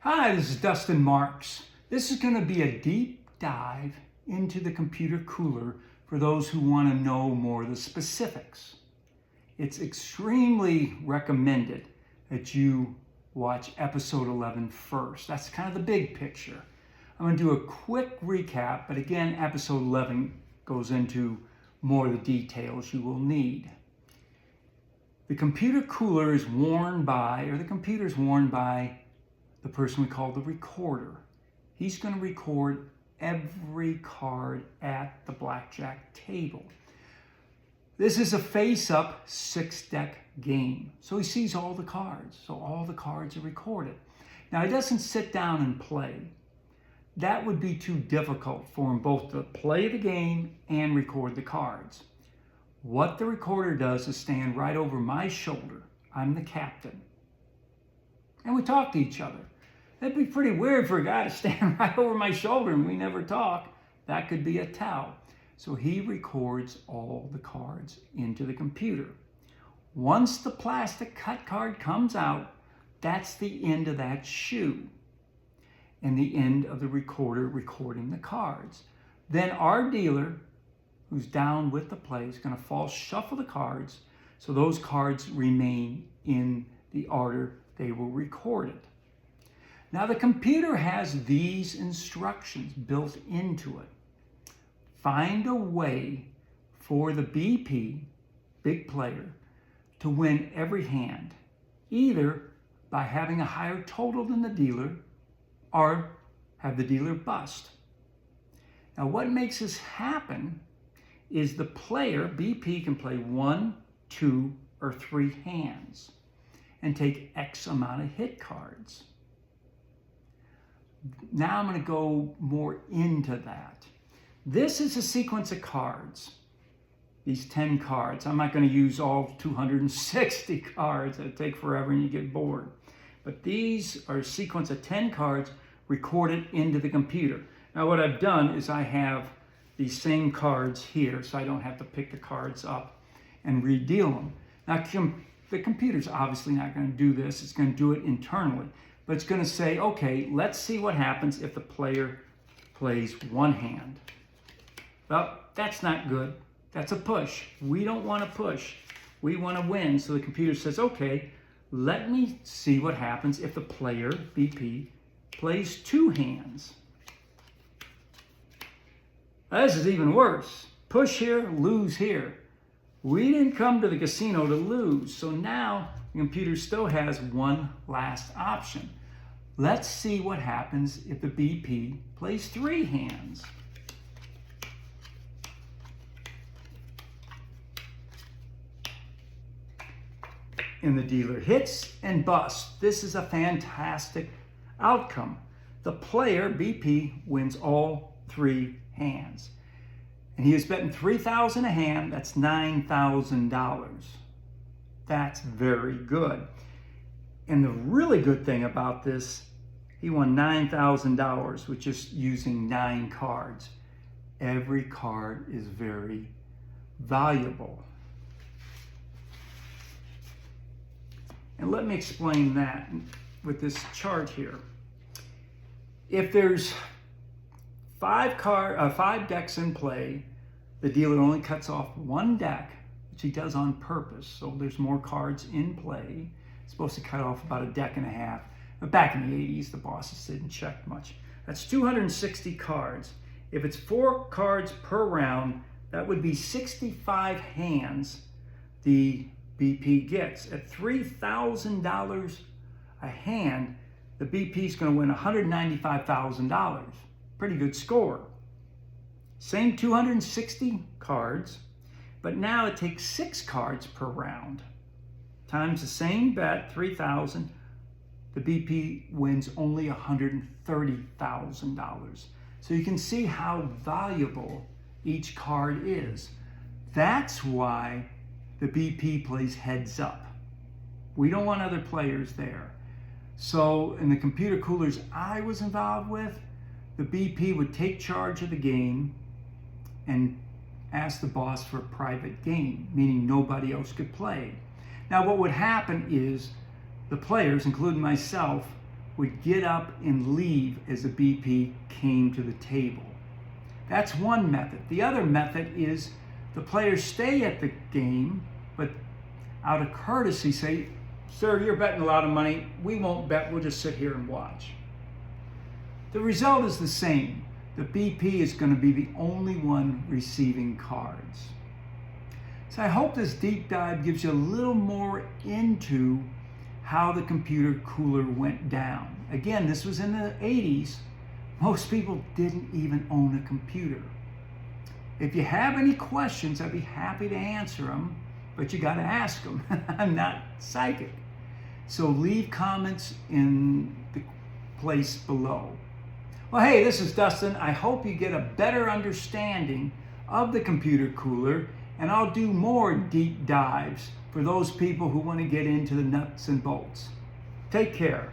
Hi, this is Dustin Marks. This is going to be a deep dive into the computer cooler for those who want to know more of the specifics. It's extremely recommended that you watch episode 11 first. That's kind of the big picture. I'm going to do a quick recap, but again, episode 11 goes into more of the details you will need. The computer cooler is worn by, or the computer is worn by, the person we call the recorder. He's going to record every card at the blackjack table. This is a face-up 6-deck game. So he sees all the cards. So all the cards are recorded. Now he doesn't sit down and play. That would be too difficult for him both to play the game and record the cards. What the recorder does is stand right over my shoulder. I'm the captain. And we talk to each other. That'd be pretty weird for a guy to stand right over my shoulder and we never talk. That could be a tell. So he records all the cards into the computer. Once the plastic cut card comes out, that's the end of that shoe and the end of the recorder recording the cards. Then our dealer, who's down with the play, is going to false shuffle the cards so those cards remain in the order they were recorded. Now the computer has these instructions built into it. Find a way for the BP, big player, to win every hand, either by having a higher total than the dealer or have the dealer bust. Now what makes this happen is the player, BP, can play 1, 2, or 3 hands and take X amount of hit cards. Now I'm going to go more into that. This is a sequence of cards. These 10 cards. I'm not going to use all 260 cards. It'll take forever and you get bored. But these are a sequence of 10 cards recorded into the computer. Now what I've done is I have these same cards here so I don't have to pick the cards up and redeal them. Now the computer's obviously not going to do this. It's going to do it internally. But it's going to say, okay, let's see what happens if the player plays 1 hand. Well, that's not good. That's a push. We don't want to push. We want to win. So the computer says, okay, let me see what happens if the player, BP, plays 2 hands. This is even worse. Push here, lose here. We didn't come to the casino to lose. So now the computer still has one last option. Let's see what happens if the BP plays 3 hands. And the dealer hits and busts. This is a fantastic outcome. The player, BP, wins all 3 hands. And he is betting $3,000 a hand. That's $9,000. That's very good. And the really good thing about this, he won $9,000 with just using 9 cards. Every card is very valuable. And let me explain that with this chart here. If there's 5 decks in play, the dealer only cuts off 1 deck, which he does on purpose. So there's more cards in play. It's supposed to cut off about 1.5 decks. But back in the 80s, the bosses didn't check much. That's 260 cards. If it's 4 cards per round, that would be 65 hands the BP gets. At $3,000 a hand, the BP is going to win $195,000. Pretty good score. Same 260 cards, but now it takes 6 cards per round. Times the same bet, 3,000, the BP wins only $130,000. So you can see how valuable each card is. That's why the BP plays heads up. We don't want other players there. So in the computer coolers I was involved with, the BP would take charge of the game and ask the boss for a private game, meaning nobody else could play. Now what would happen is the players, including myself, would get up and leave as the BP came to the table. That's one method. The other method is the players stay at the game, but out of courtesy say, "Sir, you're betting a lot of money. We won't bet. We'll just sit here and watch." The result is the same. The BP is going to be the only one receiving cards. So I hope this deep dive gives you a little more into how the computer cooler went down. Again, this was in the 80s. Most people didn't even own a computer. If you have any questions, I'd be happy to answer them, but you got to ask them. I'm not psychic. So leave comments in the place below. Well, hey, this is Dustin. I hope you get a better understanding of the computer cooler, and I'll do more deep dives for those people who want to get into the nuts and bolts. Take care.